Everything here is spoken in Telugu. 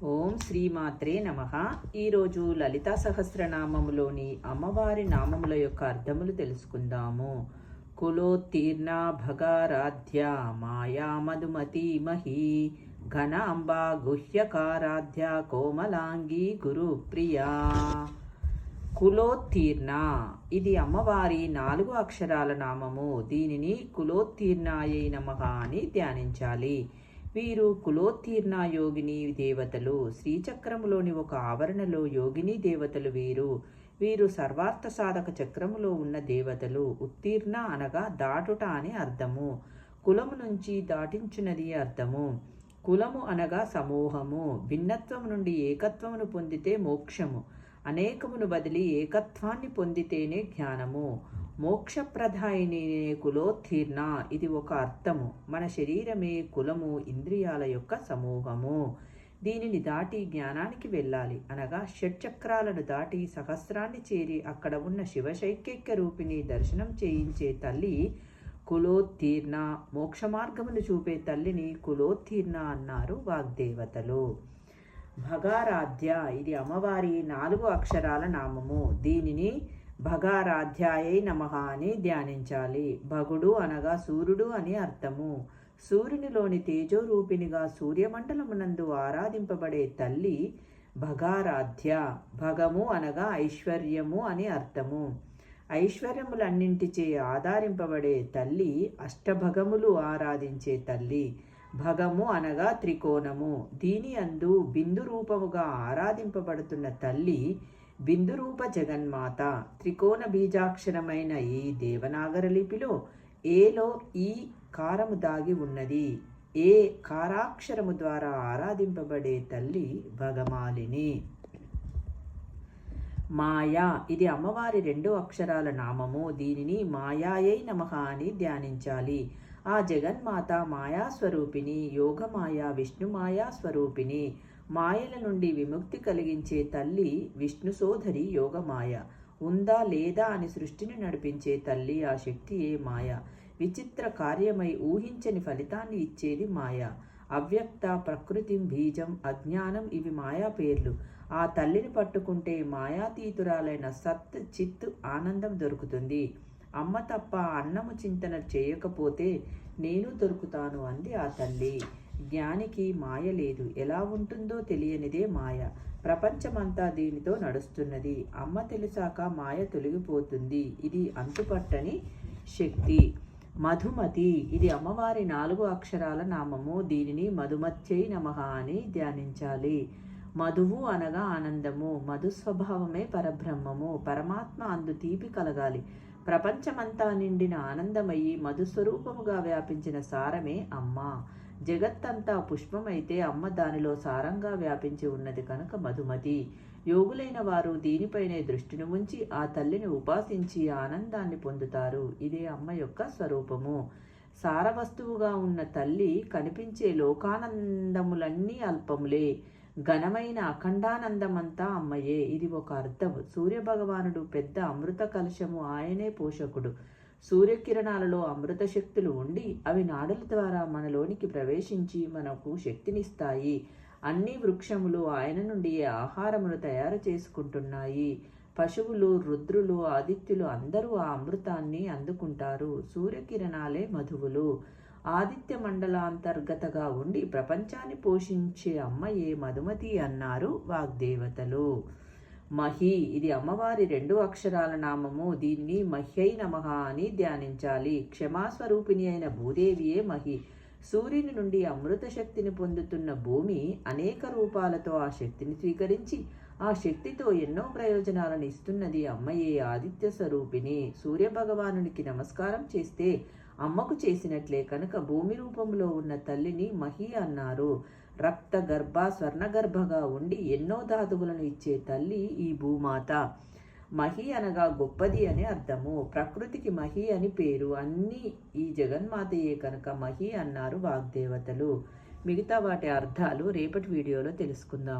ఓం శ్రీమాత్రే నమః. ఈరోజు లలితా సహస్రనామములోని అమ్మవారి నామముల యొక్క అర్థములు తెలుసుకుందాము. కులోత్తీర్ణ భగారాధ్య మాయా మధుమతి మహీ ఘన అంబా గుహ్యకారాధ్య కోమలాంగి గురు ప్రియా. కులోత్తీర్ణ ఇది అమ్మవారి 4 అక్షరాల నామము. దీనిని కులోత్తీర్ణాయై నమః అని ధ్యానించాలి. వీరు కులోత్తీర్ణ యోగిని దేవతలు. శ్రీచక్రములోని ఒక ఆవరణలో యోగిని దేవతలు వీరు సర్వార్థ సాధక చక్రములో ఉన్న దేవతలు. ఉత్తీర్ణ అనగా దాటుట అని అర్థము. కులము నుంచి దాటించున్నది అర్థము. కులము అనగా సమూహము. భిన్నత్వము నుండి ఏకత్వమును పొందితే మోక్షము. అనేకమును బదిలి ఏకత్వాన్ని పొందితేనే జ్ఞానము. మోక్షప్రదాయిని కులోత్తీర్ణ ఇది ఒక అర్థము. మన శరీరమే కులము, ఇంద్రియాల యొక్క సమూహము. దీనిని దాటి జ్ఞానానికి వెళ్ళాలి అనగా షట్చక్రాలను దాటి సహస్రాన్ని చేరి అక్కడ ఉన్న శివశైక్యైక్య రూపిణి దర్శనం చేయించే తల్లి కులోత్తీర్ణ. మోక్ష మార్గమును చూపే తల్లిని కులోత్తీర్ణ అన్నారు వాగ్దేవతలు. భగారాధ్య ఇది అమ్మవారి 4 అక్షరాల నామము. దీనిని భగారాధ్యాయై నమః అని ధ్యానించాలి. భగుడు అనగా సూర్యుడు అని అర్థము. సూర్యునిలోని తేజోరూపిణిగా సూర్యమండలమునందు ఆరాధింపబడే తల్లి భగారాధ్య. భగము అనగా ఐశ్వర్యము అని అర్థము. ఐశ్వర్యములన్నింటిచే ఆధారింపబడే తల్లి అష్టభగములు ఆరాధించే తల్లి. భగము అనగా త్రికోణము. దీని అందు బిందు రూపముగా ఆరాధింపబడుతున్న తల్లి బిందురూప జగన్మాత. త్రికోణ బీజాక్షరమైన ఈ దేవనాగర లిపిలో ఏలో ఈ కారము దాగి ఉన్నది. ఏ కారాక్షరము ద్వారా ఆరాధింపబడే తల్లి భగమాలిని. మాయా ఇది అమ్మవారి 2 అక్షరాల నామము. దీనిని మాయాయై నమః అని ధ్యానించాలి. ఆ జగన్మాత మాయాస్వరూపిణి, యోగమాయ, విష్ణుమాయా స్వరూపిణి. మాయల నుండి విముక్తి కలిగించే తల్లి విష్ణు సోదరి యోగమాయ. ఉందా లేదా అని సృష్టిని నడిపించే తల్లి ఆ శక్తియే మాయ. విచిత్ర కార్యమై ఊహించని ఫలితాన్ని ఇచ్చేది మాయ. అవ్యక్త, ప్రకృతి, బీజం, అజ్ఞానం ఇవి మాయా పేర్లు. ఆ తల్లిని పట్టుకుంటే మాయాతీతురాలైన సత్ చిత్ ఆనందం దొరుకుతుంది. అమ్మ తప్ప అన్నము చింతన చేయకపోతే నేను దొరుకుతాను అంది ఆ తల్లి. జ్ఞానికి మాయ లేదు. ఎలా ఉంటుందో తెలియనిదే మాయ. ప్రపంచమంతా దీనితో నడుస్తున్నది. అమ్మ తెలిసాక మాయ తొలగిపోతుంది. ఇది అంతుపట్టని శక్తి. మధుమతి ఇది అమ్మవారి 4 అక్షరాల నామము. దీనిని మధుమత్యై నమః అని ధ్యానించాలి. మధువు అనగా ఆనందము. మధు స్వభావమే పరబ్రహ్మము. పరమాత్మ అందు తీపి కలగాలి. ప్రపంచమంతా నిండిన ఆనందమయ్యి మధుస్వరూపముగా వ్యాపించిన సారమే అమ్మ. జగత్తంతా పుష్పమైతే అమ్మ దానిలో సారంగా వ్యాపించి ఉన్నది కనుక మధుమతి. యోగులైన వారు దీనిపైనే దృష్టిని ఉంచి ఆ తల్లిని ఉపాసించి ఆనందాన్ని పొందుతారు. ఇదే అమ్మ యొక్క స్వరూపము. సారవస్తువుగా ఉన్న తల్లి కనిపించే లోకానందములన్నీ అల్పములే. ఘనమైన అఖండానందమంతా అమ్మయే. ఇది ఒక అర్థం. సూర్యభగవానుడు పెద్ద అమృత కలశము. ఆయనే పోషకుడు. సూర్యకిరణాలలో అమృత శక్తులు ఉండి అవి నాడుల ద్వారా మనలోనికి ప్రవేశించి మనకు శక్తినిస్తాయి. అన్ని వృక్షములు ఆయన నుండి ఆహారమును తయారు చేసుకుంటున్నాయి. పశువులు, రుద్రులు, ఆదిత్యులు అందరూ ఆ అమృతాన్ని అందుకుంటారు. సూర్యకిరణాలే మధువులు. ఆదిత్య మండలాంతర్గతగా ఉండి ప్రపంచాన్ని పోషించే అమ్మయే మధుమతి అన్నారు వాగ్దేవతలు. మహి ఇది అమ్మవారి 2 అక్షరాల నామము. దీన్ని మహ్యై నమః అని ధ్యానించాలి. క్షమాస్వరూపిణి అయిన భూదేవియే మహి. సూర్యుని నుండి అమృత శక్తిని పొందుతున్న భూమి అనేక రూపాలతో ఆ శక్తిని స్వీకరించి ఆ శక్తితో ఎన్నో ప్రయోజనాలను ఇస్తున్నది అమ్మయే ఆదిత్య స్వరూపిణి. సూర్యభగవానునికి నమస్కారం చేస్తే అమ్మకు చేసినట్లే కనుక భూమి రూపంలో ఉన్న తల్లిని మహి అన్నారు. రక్త గర్భ, స్వర్ణగర్భగా ఉండి ఎన్నో ధాతువులను ఇచ్చే తల్లి ఈ భూమాత. మహి అనగా గొప్పది అని అర్థము. ప్రకృతికి మహి అని పేరు. అన్నీ ఈ జగన్మాతయే కనుక మహి అన్నారు వాగ్దేవతలు. మిగతా వాటి అర్థాలు రేపటి వీడియోలో తెలుసుకుందాం.